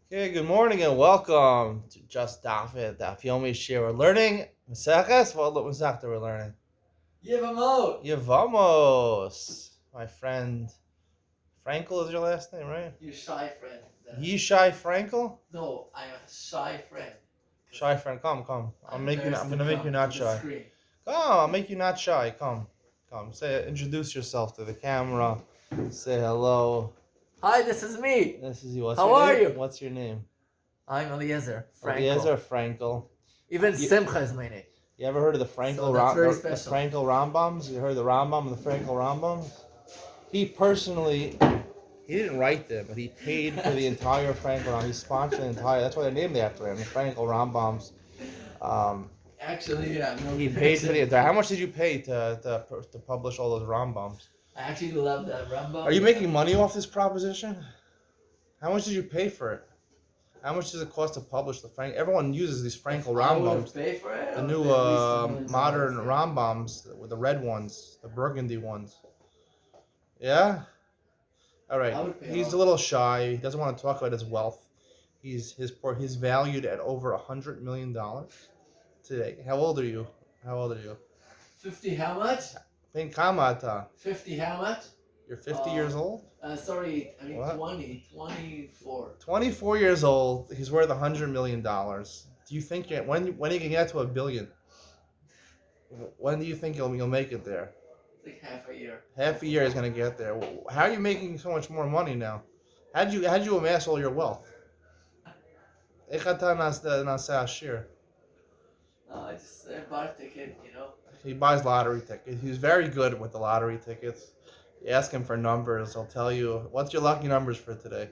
Okay, good morning and welcome to Just Daf It, Daf Yomi here. We're learning Maseches. What Masechta we're learning? Yevamos. Yevamos. My friend Frankel is your last name, right? Your shy friend. Yishai Frankel? No, I'm a shy friend. Shy friend, come. I'm gonna make you not shy. Screen. Come, I'll make you not shy. Come. Introduce yourself to the camera. Say hello. Hi, this is me. This is you. What's How your are name? you? What's your name? I'm Eliezer. Eliezer Frankel. Even You- Simcha is my name. You ever heard of the Frankel So that's very the special. Frankel Rambams? You heard of the Rambam and the Frankel Rambams? He personally, he didn't write them, but he paid for the entire Frankel Rambam. He sponsored the entire. That's why they're named after him, the Frankel Rambams. Actually, yeah. No, He paid for the entire. How much did you pay to publish all those Rambams? I actually love that Rambam. Are you making money off this proposition? How much did you pay for it? How much does it cost to publish the Frank? Everyone uses these Frankel Rambams. Pay for it, The new modern Rambams with the red ones, the burgundy ones. Yeah? All right. He's a little shy. He doesn't want to talk about his wealth. He's valued at over $100 million today. How old are you? 50 how much? Think kamata. 50 how much? You're 50 years old? Sorry, I mean What? 24. 24 years old. He's worth $100 million. Do you think when are you gonna get to $1 billion? When do you think you'll make it there? It's like half a year. Half a year is gonna get there. How are you making so much more money now? How'd you amass all your wealth? I just bought a ticket, He buys lottery tickets. He's very good with the lottery tickets. You ask him for numbers, he'll tell you. What's your lucky numbers for today?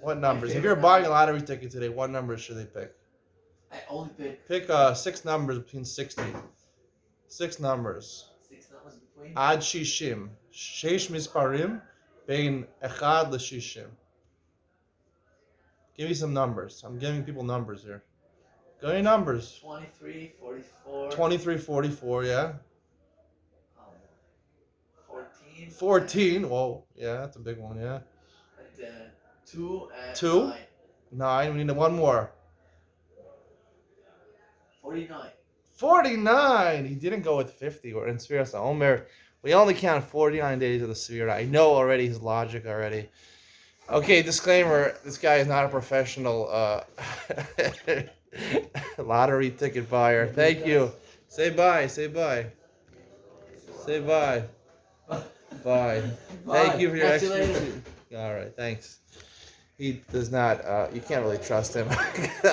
What numbers? If you're buying a lottery ticket today, what numbers should they pick? I only Pick 6 numbers between 60. 6 numbers. 6 numbers between. Ad shishim. Sheish misparim. Bein echad l'shishim. Give me some numbers. I'm giving people numbers here. Give me numbers. 23, 44. 23, 44, yeah. 14. 14. Whoa, yeah, that's a big one, yeah. And 2 and 2? 9. 9. We need one more. 49. 49. He didn't go with 50. We're in Sfiras Omer. We only count 49 days of the Sfira. I know already his logic already. Okay, disclaimer. This guy is not a professional lottery ticket buyer. Thank you. Say bye. Say bye. Say bye. Bye. Thank you for your expertise. All right, thanks. He does not. You can't really trust him.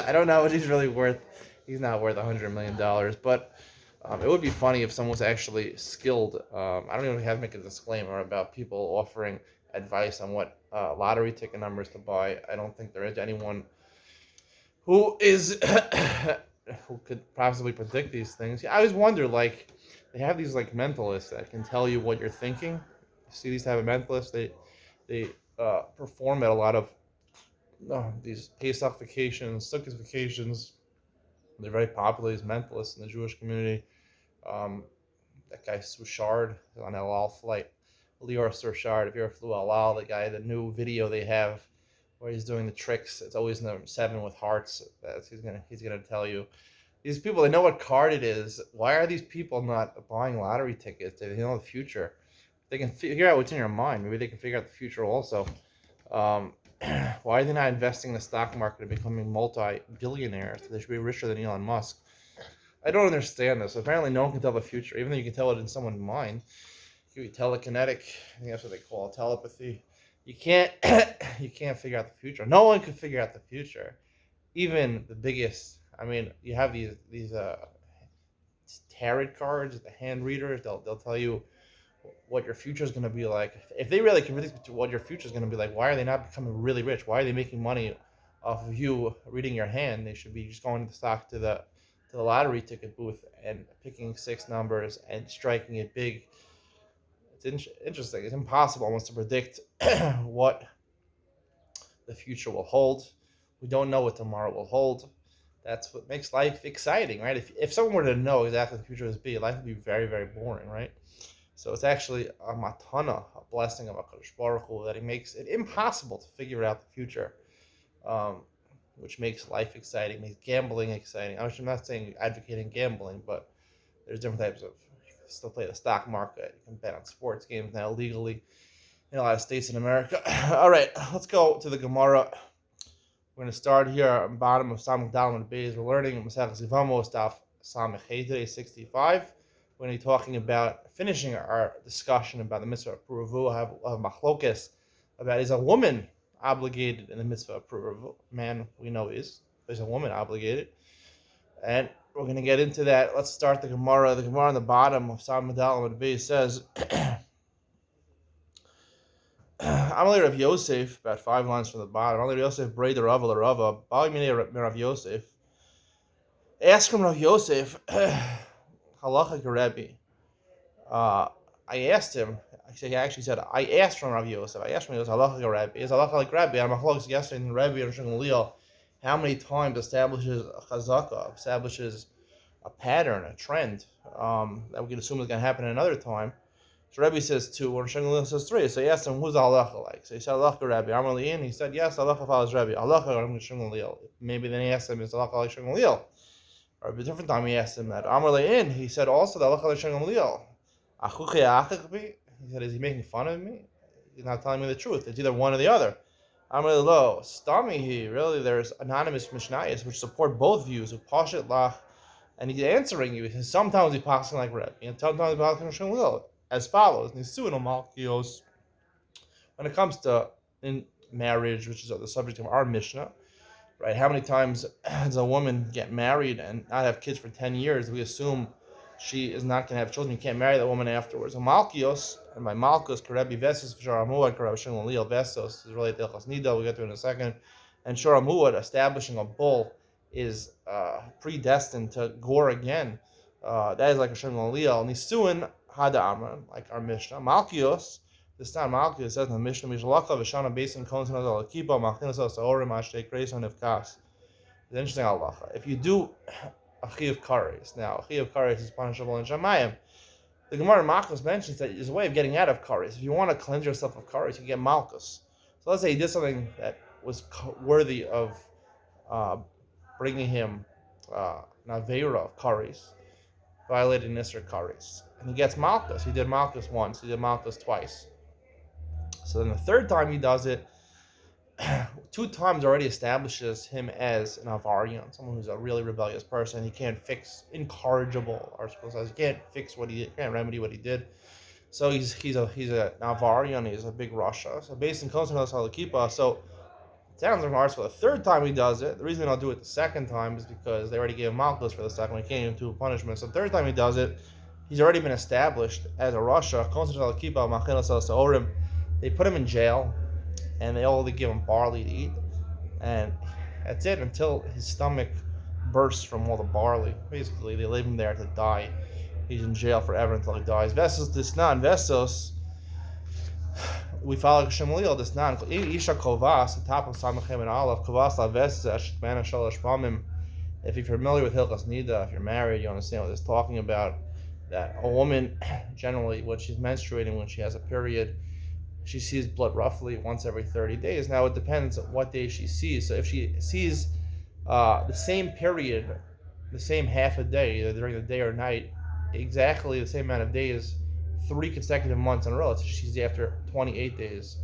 I don't know what he's really worth. He's not worth $100 million, but it would be funny if someone was actually skilled. I don't even have to make a disclaimer about people offering advice on what lottery ticket numbers to buy. I don't think there is anyone who is who could possibly predict these things. I always wonder, like, they have these like mentalists that can tell you what you're thinking. You see these type of mentalists. They perform at a lot of these Pesach vacations, Sukkot vacations. They're very popular, these mentalists in the Jewish community. That guy Sushard on El Al flight. Lior Surshard, if you ever flew El Al, the new video they have where he's doing the tricks, it's always number 7 with hearts. He's gonna tell you. These people, they know what card it is. Why are these people not buying lottery tickets? They know the future. They can figure out what's in your mind. Maybe they can figure out the future also. Why are they not investing in the stock market and becoming multi-billionaires? They should be richer than Elon Musk. I don't understand this. Apparently, no one can tell the future, even though you can tell it in someone's mind. You can telekinetic. I think that's what they call it, telepathy. You can't. You can't figure out the future. No one can figure out the future. Even the biggest. I mean, you have these tarot cards, the hand readers. They'll tell you what your future is going to be like. If they really can predict what your future is going to be like, why are they not becoming really rich? Why are they making money off of you reading your hand? They should be just going to the lottery ticket booth and picking 6 numbers and striking it big. It's interesting. It's impossible almost to predict what the future will hold. We don't know what tomorrow will hold. That's what makes life exciting, right? If someone were to know exactly what the future would be, life would be very, very boring, right? So it's actually a matana, a blessing of HaKadosh Baruch Hu, that he makes it impossible to figure out the future. which makes life exciting, makes gambling exciting. I'm not saying advocating gambling, but there's different types of. You can still play the stock market. You can bet on sports games now legally in a lot of states in America. All right, let's go to the Gemara. We're going to start here at the bottom of Samach Dalman Beis. We're learning Masechus Yevamos Daf Samach today, 65. We're going to be talking about finishing our discussion about the mitzvah of Puruvu. I have machlokes about, is a woman obligated in the mitzvah of Puruvu? Man, we know is a woman obligated, and we're going to get into that. Let's start the Gemara. The Gemara on the bottom of Samach Dalman Beis says. Amalei Rav Yosef, about 5 lines from the bottom. Amalei Rav Yosef, Breder Rava L'Rava, Bali Minei Rav Yosef. Ask him Rav Yosef, Halacha Rebbe. I asked him. He actually said, I asked from Rav Yosef. I asked from Yosef, Halacha Rebbe. Is Halacha like Rebbe? I'm a yesterday in Rebbe and Shimon Leal. How many times establishes a chazaka, establishes a pattern, a trend that we can assume is going to happen another time. So Rebbe says 2, or Shimon says 3. So he asked him, who's the halacha like? So he said, halacha Rebbe. Amar Li'in, he said, yes, halacha follows Rebbe. Halacha Shimon Leal. Maybe then he asked him, is halacha like Shimon Leal? Or a different time he asked him that. Amar Li'in, he said also, the halacha like Shimon Leal. He said, is he making fun of me? He's not telling me the truth. It's either one or the other. Amar Lo, Stamihi, really, there's anonymous Mishnayos which support both views, of Pashat Lach, and he's answering you. He says, sometimes he's passing like Rebbe, and sometimes he's passing like Shimon Leal. As follows, Nisuin Malkios. When it comes to in marriage, which is the subject of our Mishnah, right? How many times does a woman get married and not have kids for 10 years? We assume she is not going to have children. You can't marry that woman afterwards. Malkios, and by Malkos, Karebi Vesos, Sharamuad, Karab Shimon Leal Vesos is related to Ilchas Nida. We'll get to it in a second. And Sharamuad, establishing a bull, is predestined to gore again. That is like a Shimon Leal. Nisuin Hada Amran, like our Mishnah. Malkios, this time Malkios says in the Mishnah, Mishalaka Vishana Basin Konsan Alakiba, Malkinos Saorim Ashtek Reison of Kas. It's interesting halacha. If you do a Chi of Kares, now a Chi of Kares is punishable in Shamayim. The Gemara Malkos mentions that there's a way of getting out of Kares. If you want to cleanse yourself of Kares, you get Malkos. So let's say he did something that was worthy of bringing him an Aveira of Kares, violated Nisr Kares. And he gets Malchus. He did Malchus once. He did Malchus twice. So then the third time he does it, 2 times already establishes him as an Avarian, someone who's a really rebellious person. He can't fix, incorrigible, our school says. He can't fix what he did, can't remedy what he did. So he's an Avarian. He's a big Rasha. So based in Konstantin Salakipa, so it sounds like Mars for the third time he does it. The reason I'll do it the second time is because they already gave him Malchus for the second one. He can't even do a punishment. So the third time he does it, he's already been established as a Rasha. They put him in jail, and they only give him barley to eat, and that's it until his stomach bursts from all the barley. Basically, they leave him there to die. He's in jail forever until he dies. Vesos Disnan, Vesos. We follow Shemaliel Disnan. Isha Kovas, the top of Samachem and Aleph. Kovas La Vesos Ashkmana Shalosh Pamim. If you're familiar with Hilchas Nida, if you're married, you understand what it's talking about. That a woman, generally, when she's menstruating, when she has a period, she sees blood roughly once every 30 days. Now, it depends on what day she sees. So if she sees the same period, the same half a day, either during the day or night, exactly the same amount of days, 3 consecutive months in a row, so she sees after 28 days,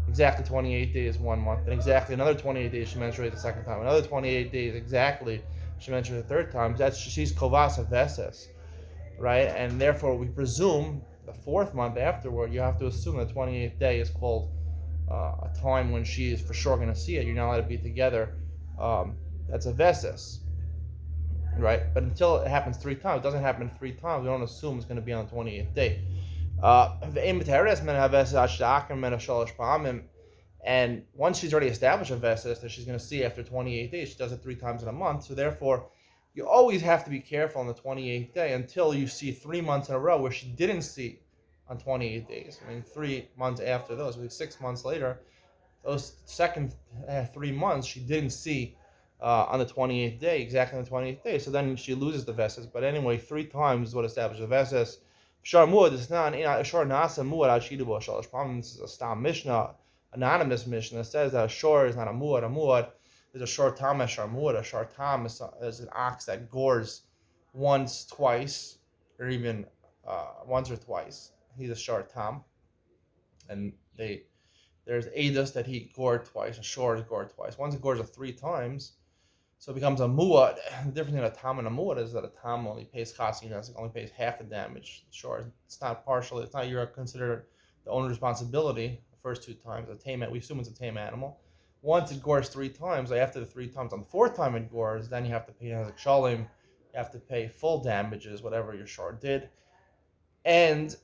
exactly 28 days 1 month, and exactly another 28 days she menstruates the second time, another 28 days exactly she menstruates the third time, she's kovasa veses, right? And therefore we presume the 4th month afterward, you have to assume the 28th day is called a time when she is for sure going to see it. You're not allowed to be together. That's a veses, right? But until it happens 3 times, it doesn't happen 3 times, we don't assume it's going to be on the 28th day. And once she's already established a veses that she's going to see after 28 days, she does it 3 times in a month. So therefore, you always have to be careful on the 28th day until you see 3 months in a row where she didn't see on 28 days. I mean, 3 months after those, 6 months later, those second 3 months she didn't see on the 28th day, exactly on the 28th day. So then she loses the veses. But anyway, 3 times is what establishes the veses. This is a Stam Mishnah, anonymous Mishnah, that says that a shor is not a muad. A muad There's a short tam and sharmut. A short tam is an ox that gores once, twice, or even once or twice. He's a short tam, and there's edus that he gored twice. A short is gored twice. Once it gores 3 times, so it becomes a muad. The difference between a tam and a muad is that a tam only pays chasin, only pays half the damage. Sure, it's not partially. It's not you're considered the owner's responsibility the first 2 times. A tame, we assume it's a tame animal. Once it gores 3 times, after the 3 times, on the 4th time it gores, then you have to pay hazak shalim. You have to pay full damages, whatever your shor did. And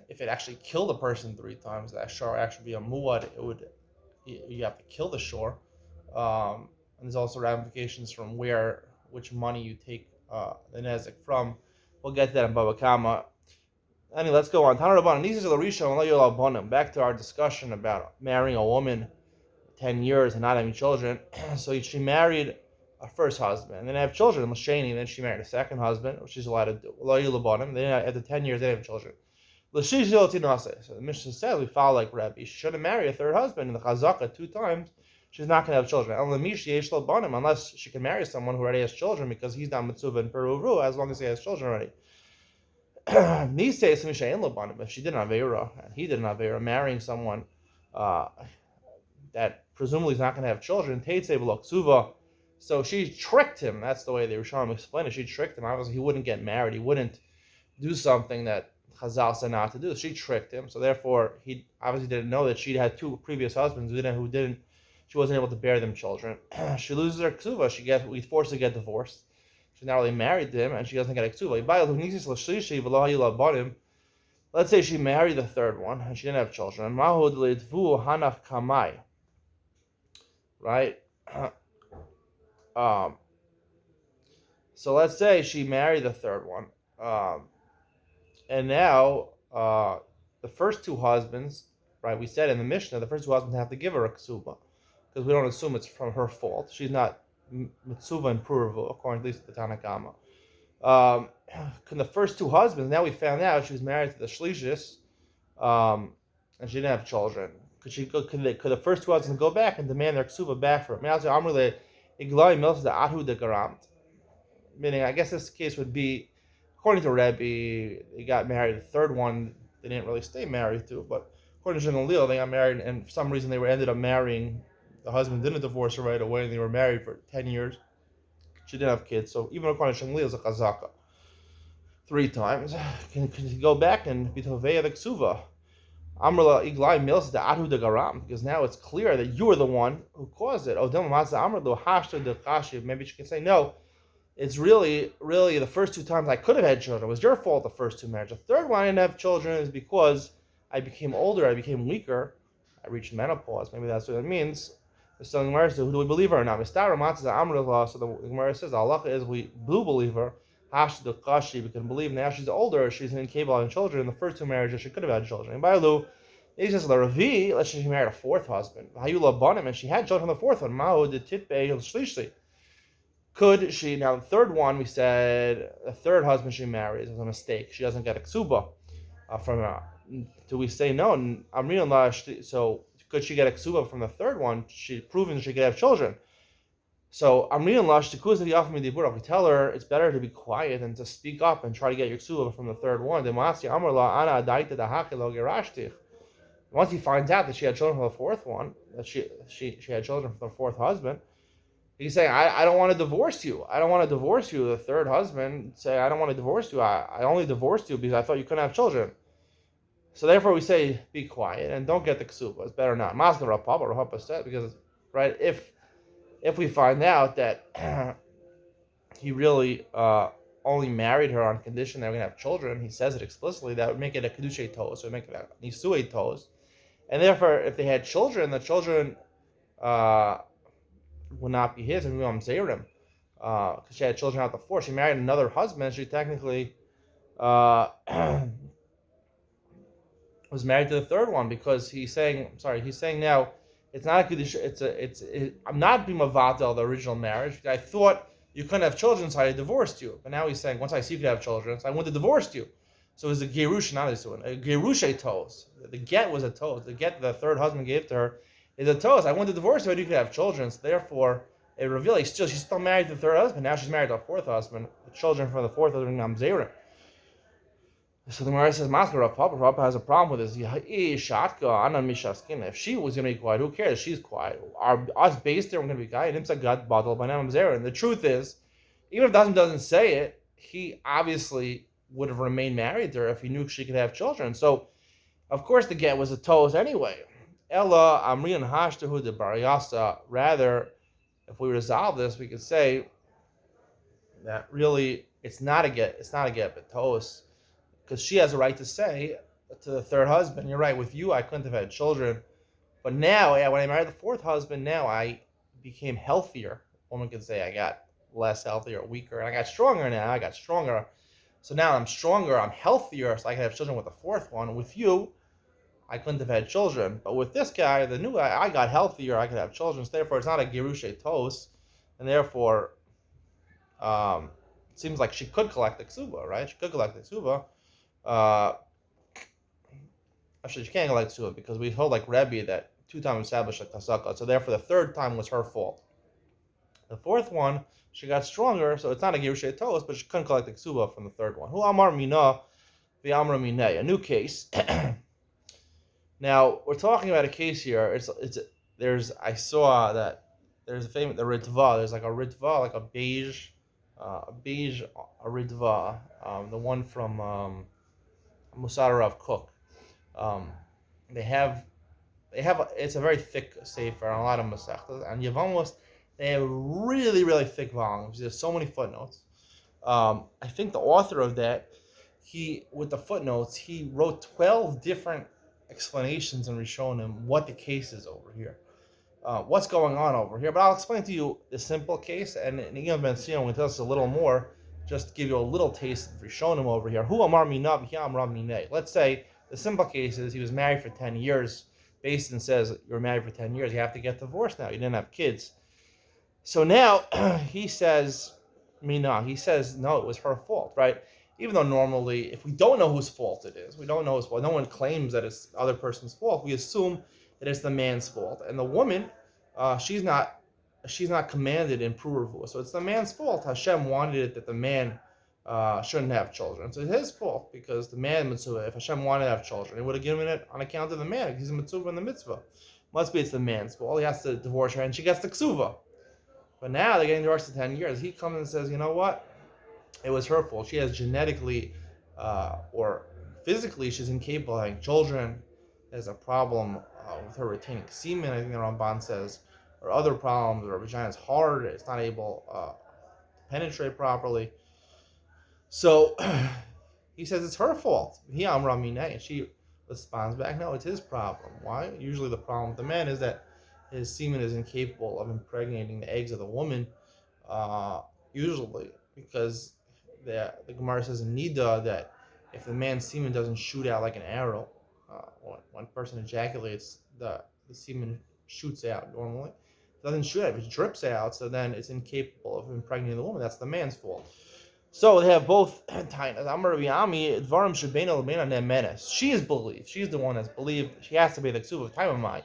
if it actually killed a person 3 times, that shor actually be a muad. You have to kill the shor. And there's also ramifications from which money you take the nezek from. We'll get to that in Baba Kama. Anyway, let's go on. Back to our discussion about marrying a woman 10 years and not having children. So she married a first husband and then have children, Lashani, then she married a second husband, which she's allowed to do. Then after 10 years, they have children. So the Mishnah says we follow like Rebbe. She shouldn't marry a third husband in the Chazaka 2 times. She's not going to have children. Unless she can marry someone who already has children because he's not mitzvah and peru, as long as he has children already. If she did an Aveira, and he did an Aveira, marrying someone that presumably is not going to have children, so she tricked him. That's the way the Rishonim explain it. She tricked him. Obviously, he wouldn't get married. He wouldn't do something that Chazal said not to do. She tricked him. So therefore, he obviously didn't know that she'd had 2 previous husbands she wasn't able to bear them children. She loses her ksuva. We forced her to get divorced. She's not really married to him, and she doesn't get a ksuva. Let's say she married the third one, and she didn't have children. Right? So let's say she married the third one, and now the first 2 husbands, right? We said in the Mishnah, the first 2 husbands have to give her a ksuba, because we don't assume it's from her fault. She's not mitzvah and puravu, according at least to the Tanakama. The first 2 husbands, now we found out she was married to the shlishis, and she didn't have children. Could the first 2 husbands go back and demand their ksuba back for her? Meaning, I guess this case would be, according to Rebbe, they got married. The third one they didn't really stay married to, but according to Shinalil, they got married, and for some reason they ended up marrying. The husband didn't divorce her right away, and they were married for 10 years. She didn't have kids, so even according to Shinalil, it's a chazaka. 3 times. Can you go back and be toveya the ksuva? Amrla iglai mils the adu de garam, because now it's clear that you were the one who caused it. Odem mazda amrlo hashta de kashiv. Maybe she can say, no, it's really the first 2 times I could have had children. It was your fault the first 2 marriages. The third one I didn't have children is because I became older, I became weaker, I reached menopause. Maybe that's what it means. So the Gemara says, who do we believe her or not? So the Gemara says, Allah is we do believe her. Hashta kashi, we can believe now she's older, she's incapable of having children. In the first 2 marriages, she could have had children. And by Lu, he says, Ravi, let's say she married a 4th husband. Hayula Banim, and she had children from the 4th one. Mao de Titbe Shlishli. Could she, now the 3rd one, we said, the 3rd husband she marries was a mistake. She doesn't get a ksuba from her. Do we say no? So could she get a ksuba from the 3rd one? She's proven she could have children. So Amriyan Lash Tikuz the Yafmi Dibura, we tell her it's better to be quiet than to speak up and try to get your ksuba from the 3rd one. Once he finds out that she had children from the 4th one, that she had children from the 4th husband, he's saying, I don't want to divorce you. I don't want to divorce you. The 3rd husband say, I don't want to divorce you. I only divorced you because I thought you couldn't have children. So therefore we say, be quiet and don't get the ksuba. It's better not. Masna Rapapa said, because, right, if we find out that he really only married her on condition that we're going to have children, he says it explicitly, that would make it a kedushay toes, so it would make it a nisui toes. And therefore, if they had children, the children would not be his, and we won't zayr him. Because she had children out before. She married another husband, she technically was married to the 3rd one, because he's saying now, it's not a kedusha. I'm not being mavatal the original marriage. I thought you couldn't have children, so I divorced you. But now he's saying, once I see you could have children, so I wouldn't have divorced you. So it was a gerush, not a gerushe toes. The get was a toes. The get the 3rd husband gave to her is a toes. I wouldn't have divorced you, but you could have children. So therefore, it reveals she's still married to the third husband. Now she's married to a fourth husband. The children from the fourth husband are Mamzerim. So the Gemara says, Maskar Papa has a problem with this. If she was going to be quiet, who cares? She's quiet. Us based there, we're going to be quiet. And the truth is, even if the husband doesn't say it, he obviously would have remained married to her if he knew she could have children. So, of course, the get was a toes anyway. Ella Amrian Hashtahu de Barayasa. Rather, if we resolve this, we could say that really it's not a get but toes. Because she has a right to say to the third husband, you're right, with you I couldn't have had children. But now, when I married the fourth husband, now I became healthier. A woman could say I got less healthier, weaker, and I got stronger now. I got stronger. So now I'm stronger, I'm healthier, so I can have children with the fourth one. With you, I couldn't have had children. But with this guy, the new guy, I got healthier, I could have children. So therefore, it's not a Gerushe Tos. And therefore, it seems like she could collect the ksuba, right? She could collect the ksuba. Actually, she can't collect ksuba because we told like Rebbe that 2 times established a kasaka. So therefore, the third time was her fault. The fourth one, she got stronger, so it's not a Gerushe Tos, but she couldn't collect the ksuba from the third one. Hu Amar Mina, the Amra Mineh, a new case. Now we're talking about a case here. I saw that there's a famous the ritva. There's like a ritva, like a beige ritva. The one from Musar Rav Cook. It's a very thick sefer on a lot of masechtas, and Yevamos they have really really thick volumes. There's so many footnotes. I think the author of that, with the footnotes, he wrote 12 different explanations and Rishonim what the case is over here, what's going on over here. But I'll explain to you the simple case, and Ian Ben Sion will tell us a little more, just to give you a little taste of Rishonim over here. Hu Amar Mina v'hi Amra Mineh. Let's say the simple case is he was married for 10 years. Basin says you're married for 10 years, you have to get divorced now. You didn't have kids. So now he says, Mina, he says, no, it was her fault, right? Even though normally, if we don't know whose fault it is, we don't know whose fault, no one claims that it's the other person's fault, we assume that it's the man's fault. And the woman, she's not commanded in Puruvua, so it's the man's fault. Hashem wanted it that the man shouldn't have children. So it's his fault, because the man, mitzvah, if Hashem wanted to have children, he would have given it on account of the man. He's a mitzvah in the mitzvah. Must be it's the man's fault. He has to divorce her, and she gets the ksuva. But now they're getting divorced for 10 years. He comes and says, you know what? It was her fault. She has genetically or physically, she's incapable of having children. There's a problem with her retaining semen, I think the Ramban says, or other problems. Her vagina is hard. It's not able to penetrate properly. So he says it's her fault. He Amra Mineh, and she responds back, no, it's his problem. Why? Usually the problem with the man is that his semen is incapable of impregnating the eggs of the woman, usually, because the Gemara says in Nida that if the man's semen doesn't shoot out like an arrow, when one person ejaculates, the semen shoots out normally. It doesn't shoot out, it drips out, so then it's incapable of impregnating the woman. That's the man's fault. So they have both tainas. She is believed. She's the one that's believed. She has to be the ksuva of time of mine.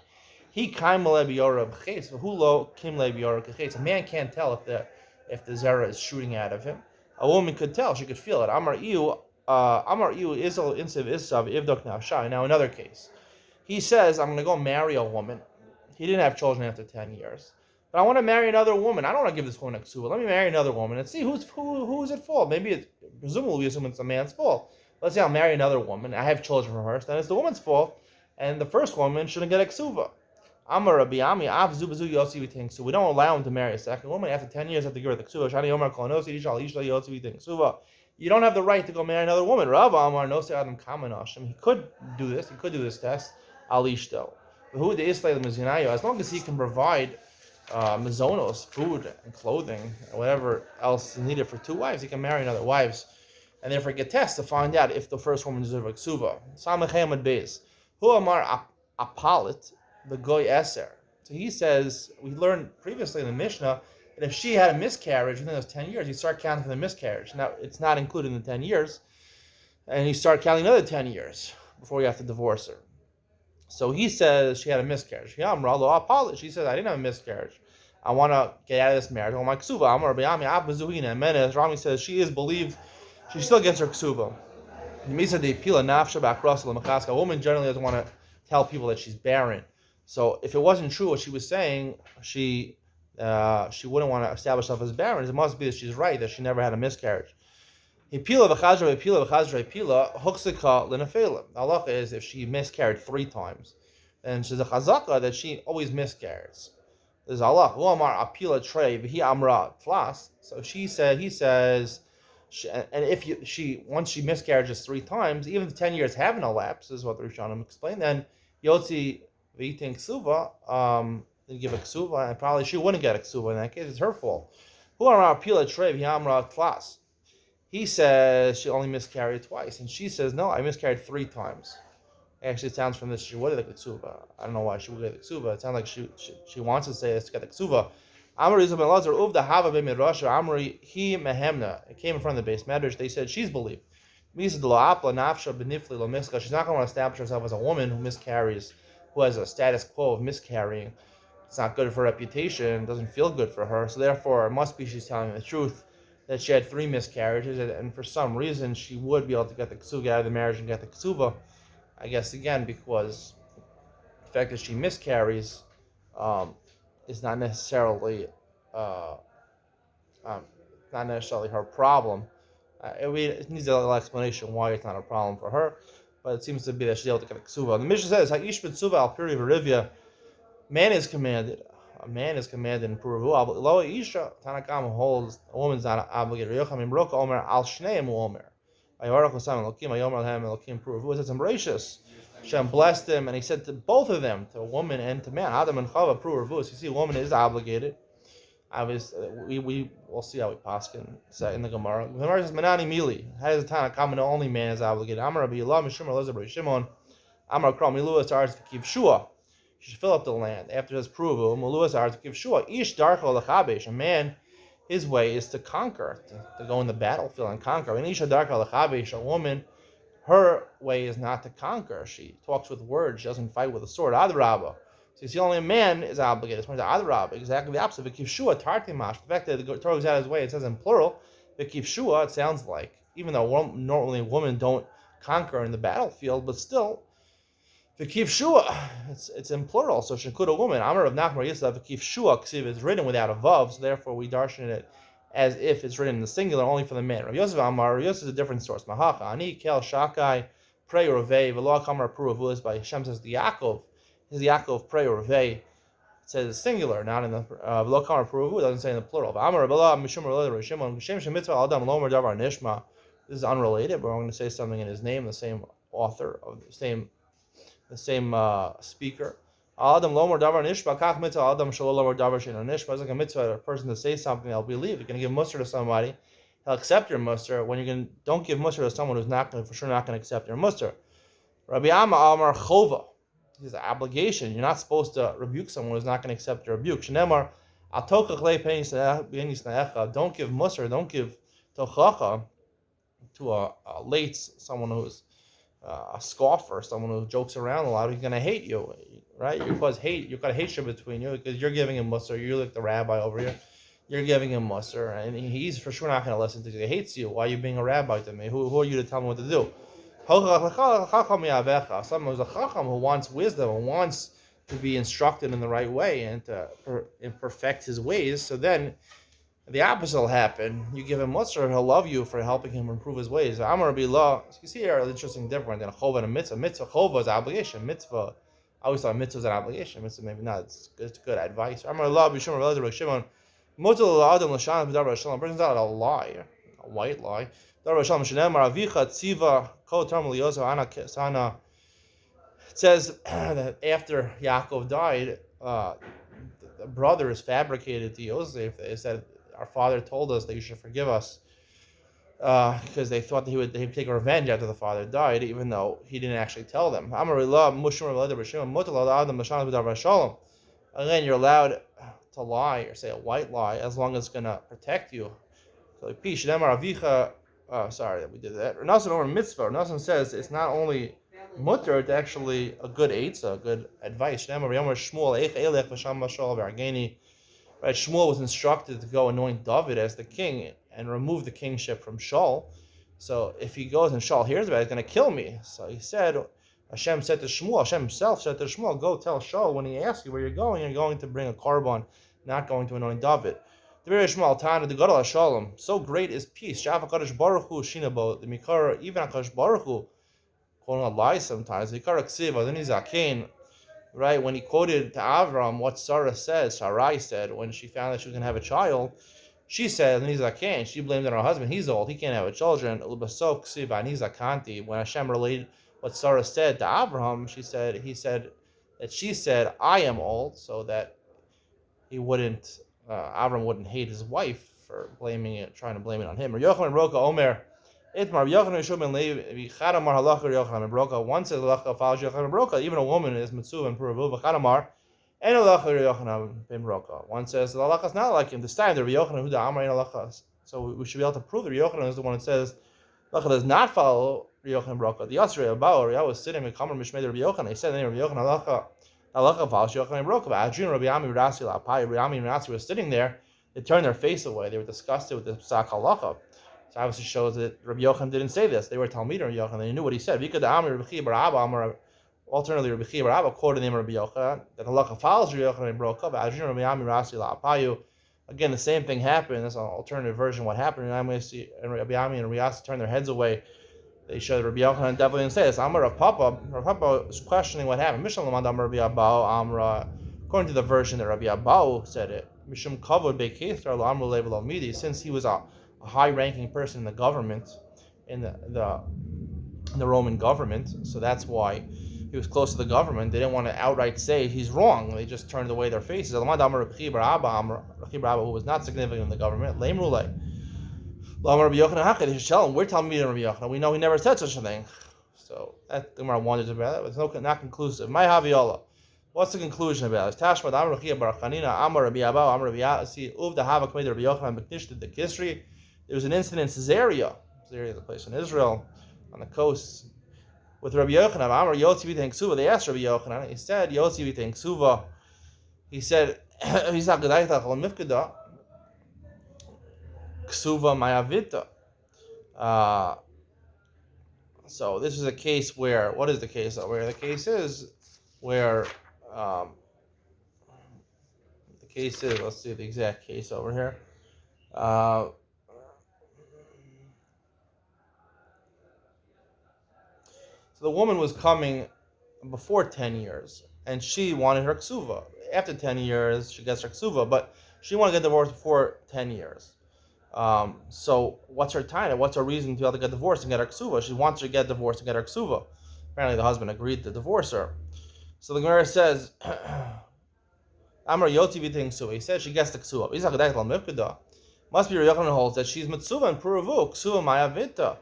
He kaim lebiora b'chetz, v'hulo kim lebiora b'chetz. A man can't tell if the zera is shooting out of him. A woman could tell. She could feel it. Amar iu isel insiv isav ivdok nafshai. Now another case. He says, I'm going to go marry a woman. He didn't have children after 10 years. But I want to marry another woman. I don't want to give this woman a ksuva. Let me marry another woman and see who's at fault. Maybe presumably we assume it's the man's fault. Let's say I'll marry another woman. I have children from her. So then it's the woman's fault. And the first woman shouldn't get a ksuva. Amar Rabbi Ami, Av Zubazu Yossi Viting. So we don't allow him to marry a second woman. After 10 years, have to give her the ksuva. Shani Omar Kolonosi Ishal Ishla Yossi Viting ksuva. You don't have the right to go marry another woman. Rav Amar Nosi Adam Kamanoshim. He could do this. He could do this test. Al Ishto. Who the Islam Mizinayo? As long as he can provide mazonos, food and clothing, and whatever else is needed for 2 wives, he can marry another wives, and therefore get tests to find out if the first woman deserves a ksuva. Samachem Beis. Hu Amar Apalit. The goy eser. So he says, we learned previously in the Mishnah that if she had a miscarriage within those 10 years, you start counting for the miscarriage. Now, it's not included in the 10 years, and you start counting another 10 years before you have to divorce her. So he says she had a miscarriage. She says, I didn't have a miscarriage. I want to get out of this marriage. My ksuba, Amar Rabbi Abba Zuhina, and Menes, Rami says she is believed, she still gets her ksuba. A woman generally doesn't want to tell people that she's barren. So if it wasn't true what she was saying, she wouldn't want to establish herself as barren. It must be that she's right, that she never had a miscarriage. The halacha is if she miscarried 3 times, then she's a chazaka that she always miscarries. There's Allah. So he says, and if she once she miscarriages 3 times, even if 10 years haven't elapsed, is what the Rishonim explained, then Yotzi v'yitin ksuva, they give a ksuva, and probably she wouldn't get a ksuva in that case. It's her fault. He says she only miscarried twice, and she says no, I miscarried 3 times. Actually, it sounds from this she would get the ksuva. I don't know why she would get the ksuva. It sounds like she wants to say this to get the ksuva. Amri Lazar uvda hava b'midrasha Amri he mehemna. It came in front of the base medrash. They said she's believed. She's not going to want to establish herself as a woman who miscarries, who has a status quo of miscarrying. It's not good for her reputation. It doesn't feel good for her. So therefore, it must be she's telling the truth that she had 3 miscarriages, and for some reason she would be able to get the ksuva out of the marriage and get the ksuva. I guess again because the fact that she miscarries is not necessarily her problem. It needs a little explanation why it's not a problem for her, but it seems to be that she's able to get a ksuva. The Mishnah says, "Ha'ish b'tsuva al piri v'rivya." Man is commanded. A man is commanded in Puruvu. Lo isha Tanakam holds a woman's not obligated. Yocham imroka omer al shneim omer. Ayorach l'sam elokim ayomer l'hem elokim Puruvu. It says Gracious. Hashem blessed him, and he said to both of them, to a woman and to man, Adam and Chava Puruvu. So you see, a woman is obligated. We will see how we paskin in the Gemara. The Gemara says Menani Mili. How does the Tanakam and only man is obligated? Amar Rabbi Yilah Mishum Elazar Rabbi Shimon. Amar Kral Miluas Arz V'Kiv Shua. You should fill up the land. After this Puruvu, Miluas Arz V'Kiv Shua. Ish Darcho L'Chabesh. A man, his way is to conquer, to go in the battlefield and conquer. And Isha Darcho L'Chabesh. A woman, her way is not to conquer. She talks with words. She doesn't fight with a sword. Adrabah. So you see, only a man is obligated. It's Adrabah. Exactly the opposite. V'Kiv Shua Tartimash. The fact that the Torah is out of his way, it says in plural. V'Kiv Shua, it sounds like, even though normally women don't conquer in the battlefield, but still, V'Kiv Shua, it's in plural, so Shekuda woman. Amar of Nachmar Yisrael, V'Kiv Shua, Ksiv is written without a vav, so therefore we darshan it as if it's written in the singular, only for the man. Rav Yosef Amar, Rav Yosef is a different source. Mahacha, Ani, Kel, Shakai, Pray or Vei, V'Lo Kamar Puruvu is by Hashem says the Yaakov. Is the Yaakov Pray or Vei? It says singular, not in the V'Lo Kamar Puruvu, it doesn't say in the plural. Amar Rabbalah, Mishum Rabbalah, Rav Shimon, Shem Shemitzvah, Adam, Lomer, Davar, Nishma. This is unrelated, but I'm going to say something in his name, the same author, of the same speaker. Adam lomer davar nishma kach mitzvah adam shelo lomer davar sheino nishma. It's like a mitzvah, a person to say something they'll believe. You're going to give mussar to somebody, he'll accept your mussar. When don't give mussar to someone who's for sure not going to accept your mussar. Rabbi Amma Amar Chova. This is an obligation. You're not supposed to rebuke someone who's not going to accept your rebuke. Shenemar al tokach le penis. Don't give mussar. Don't give tochacha to a late someone who's a scoffer, someone who jokes around a lot. He's going to hate you, right? You cause hate. You've got hatred between you because you're giving him mussar. You're like the rabbi over here. You're giving him mussar, and he's for sure not going to listen to you. He hates you. Why are you being a rabbi to me? Who are you to tell me what to do? Someone who's a chacham who wants wisdom and wants to be instructed in the right way and to perfect his ways. So then the opposite will happen. You give him mussar, he'll love you for helping him improve his ways. Amar Billah, you see here an interesting difference in a chova and a mitzvah. Mitzvah chova is obligation. Mitzvah, I always thought mitzvah is an obligation. Mitzvah maybe not. It's good advice. Amar Allah, Bishum Rabbi Rabbi Shimon, Mutal Adam Lashan B'Dar Shalom. Person's not a lie, a white lie. Dar Shalom Shenem Maravicha Tziva Ko Termal Yosef Ana Sana. It says that after Yaakov died, the brothers fabricated to Yosef. They said, our father told us that you should forgive us because they thought that he'd take revenge after the father died, even though he didn't actually tell them. Again, you're allowed to lie or say a white lie as long as it's going to protect you. So, sorry that we did that. Nasan says it's not only mutter, it's actually a good eitzah, a good advice. Right? Shmuel was instructed to go anoint David as the king and remove the kingship from Shaul. So if he goes and Shaul hears about it, he's going to kill me. So he said, Hashem said to Shmuel, Hashem himself said to Shmuel, go tell Shaul when he asks you where you're going to bring a korban, not going to anoint David. So great is peace. The Mikara, even HaKadosh Baruch Hu, quoting a lie sometimes. Right, when he quoted to Avram what Sarai said when she found that she was going to have a child, she said, she blamed it on her husband. He's old, he can't have children. When Hashem related what Sarah said to Abraham, he said that she said, I am old, so that he wouldn't, Avram wouldn't hate his wife for trying to blame it on him. Yochanan Roka Omer, Itmar Yochanan Shuman Levi Chadamar Halacha Yochanan Broka. One says Halacha follows Yochanan Broka. Even a woman is Mitzuv and Puravu Chadamar. And Halacha Yochanan Ben Broka. One says the halacha is not like him. This time the Yochanan Huda Amar in halacha. So we should be able to prove that Yochanan is the one that says halacha does not follow Yochanan Broka. The Yasrei Abba was sitting in Kamar Mishmei Rabbi Yochanan. He said the name of Yochanan halacha follows Yochanan Broka. Adrin Rabbi Ami Rasi Lapai. Rabbi Ami and Rasi were sitting there. They turned their face away. They were disgusted with the Psak halacha. So obviously shows that Rabbi Yochanan didn't say this. They were Talmid Rabbi Yochanan. They knew what he said. Alternatively, Rabbi Chiya Bar Abba quoted the name of Rabbi Yochanan. That halacha follows Rabbi Yochanan and broke up. Again, the same thing happened. That's an alternative version of what happened. And Rabbi Ami and Rabbi Yasi turned their heads away. They showed Rabbi Yochanan definitely didn't say this. Amar Rav Papa was questioning what happened. According to the version that Rabbi Abba said it, Mishum Kavod Bekeithar Amr Level Almidi, since he was a high-ranking person in the government, in the Roman government, so that's why he was close to the government. They didn't want to outright say he's wrong. They just turned away their faces. Who was not significant in the government. They should tell him, we're telling me Rabbi Yochanan. We know he never said such a thing. So that the Gemara wonders about it, but it's not conclusive. My Haviola. What's the conclusion about it? Tashmad Amar Chiya Bar Chanina Amar Rabbi Abba Amar Rabbi Yasi Uv the Hava Kmei Rabbi Yochanan Beknishted the Kisri. There was an incident in Caesarea. Caesarea is a place in Israel, on the coast, with Rabbi Yochanan. Amar Yotzi V'Teng Ksuva. They asked Rabbi Yochanan. He said, Yotzi V'Teng Ksuva. He said, Mifkeda Ksuva Mayavita. So this is a case where, what is the case where? The case is where, let's see the exact case over here. So the woman was coming before 10 years, and she wanted her ksuva. After 10 years, she gets her ksuva, but she wanted to get divorced before 10 years. So what's her time? What's her reason to be able to get divorced and get her ksuva? She wants to get divorced and get her ksuva. Apparently the husband agreed to divorce her. So the Gemara says, Amar Yoti V'Teng Ksuva. He said she gets the ksuva. Must be Rabbi Yochanan holds that she's mitzuva and puravu, ksuva mayavita.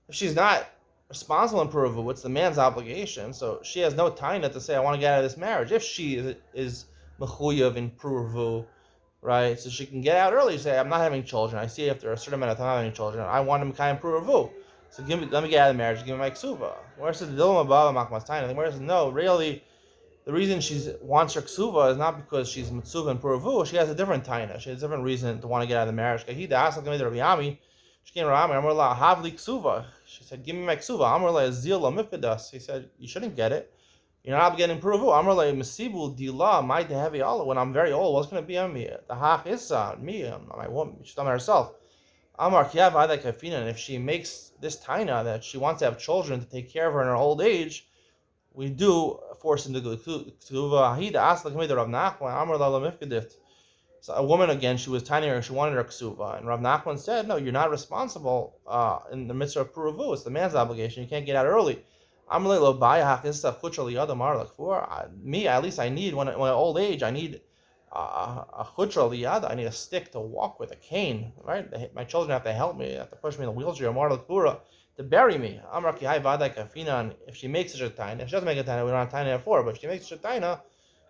If she's not responsible in puravu, it's the man's obligation. So she has no taina to say, I want to get out of this marriage. If she is mechuyav in puravu, right, so she can get out early. Say, I'm not having children. I see after a certain amount of time I'm not having children. I want him kind of puravu. So let me get out of the marriage. Give me my ksuva. Where says the dilma baba makmas taina? Where says no, really. The reason she wants her ksuva is not because she's mitzuva and puravu. She has a different taina. She has a different reason to want to get out of the marriage. She came to Rabbi Ami. She came to Rabbi Ami. Amar havli ksuva. She said, give me my ksuva. Amar la zil la mifkedas. He said, you shouldn't get it. You're not obligated in puravu. Amar la mesibu dila my heavy Allah. When I'm very old, what's going to be on me? The hach is on me, my woman. She's talking about herself. Amar kiyav ada kafina. And if she makes this taina that she wants to have children to take care of her in her old age, we do force into the ksuva. So a woman, again, she was tiny, she wanted her ksuva, and Rav Nachman said, no, you're not responsible in the midst of puravu. It's the man's obligation. You can't get out early. Me, at least I need, when I'm old age, I need a chutra liyada. I need a stick to walk with, a cane, right? My children have to help me, have to push me in the wheelchair, to bury me. And if she makes such a taina, if she doesn't make a taina, we don't have taina for, but if she makes such a taina,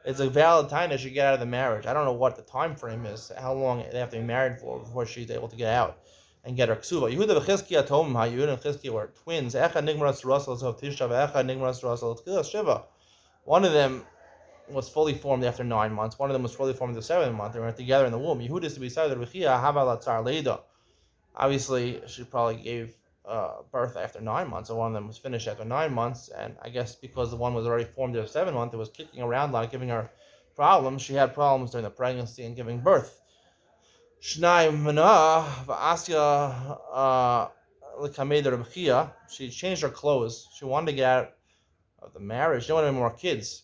it's a valid taina, she get out of the marriage. I don't know what the time frame is, how long they have to be married for before she's able to get out and get her ksuva. Yehuda v'Chizkiya Tomim, Yehuda and Chizkiya were twins. Echad nigmaras Russell of Tisha, Echad nigmaras Russell Shiva. One of them was fully formed after 9 months. One of them was fully formed in the 7th month. They were together in the womb. Yehudis to be decided Rechia Haba Latzar Leida. Obviously, she probably gave birth after 9 months, and one of them was finished after 9 months. And I guess because the one was already formed in the 7th month, it was kicking around, like giving her problems. She had problems during the pregnancy and giving birth. Shnai Mana V'Asya L'Kameder Rechia. She changed her clothes. She wanted to get out of the marriage. She didn't want any more kids.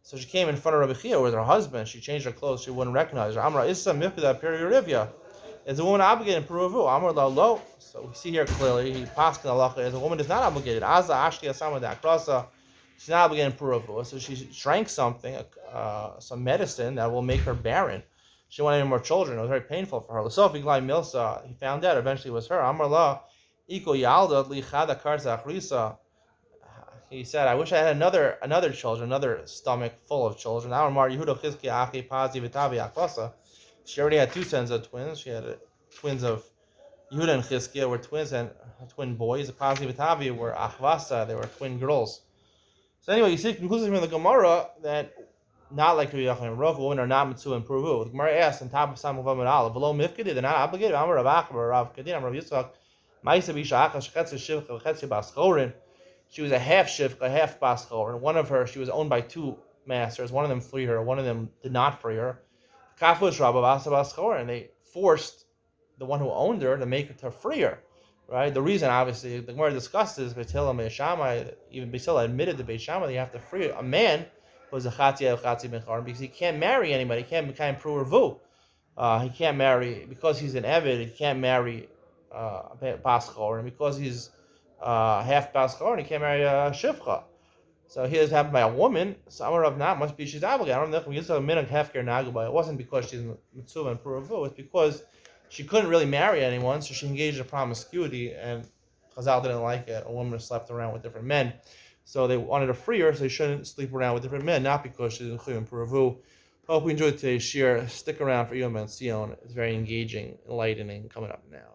So she came in front of Rabbi Chia with her husband. She changed her clothes. She wouldn't recognize her. Amra Issa Mifkada Periorivya. Is a woman obligated in Peruvu? Amra La Lo. So we see here clearly, he passed in halacha is a woman is not obligated. Aza Ashti Asama Dakrasa. She's not obligated in Peruvu. So she drank something, some medicine that will make her barren. She wanted any more children. It was very painful for her. L'sofi Glai Milsa. He found out eventually it was her. Amra La Iko Yalda Lichada Karza Achrisa. He said, I wish I had another children, another stomach full of children. She already had 2 sons of twins. She had twins of Yehuda and Chizkiah were twins, and twin boys. Pazi Vitavi were Achvasa. They were twin girls. So anyway, you see conclusively from the Gemara that not like Rabbi Yochanan Roch, women are not mitzvah and peruvu. The Gemara asks on top of Sam of Amal, V'lo mifkedi, they're not obligated. Amar Rav Achbar, Rav Kadin, Amar Rav Yitzchak, Ma'isa Bisha Achas Shechetzi Shivcha V'chetzi Baschorin. She was a half shivcha, half baschorin. One of her, she was owned by 2 masters. One of them freed her. One of them did not free her. Kafush Rabba Basa baschorin. And they forced the one who owned her to make her to free her. Right? The reason, obviously, the Gemara discusses Beitila Meishama. Even Beitila admitted to Beishama they have to free a man who was a Chatzi Ben Charim because he can't marry anybody. He can't become Pruvu. He can't marry because he's an Evid. He can't marry baschorin, and because he's half Baschor, and he can't marry a Shivcha. So he is happened by a woman. So Amar Rav not must be she's obligated. I don't know if we use a minhag hefker nagubay. It wasn't because she's mitzvah and puravu. It's because she couldn't really marry anyone, so she engaged in promiscuity, and Chazal didn't like it. A woman slept around with different men, so they wanted to free her, so she shouldn't sleep around with different men, not because she's in chiyuv and puravu. Hope you enjoyed today's shir. Stick around for Yom and Sion. It's very engaging, enlightening, coming up now.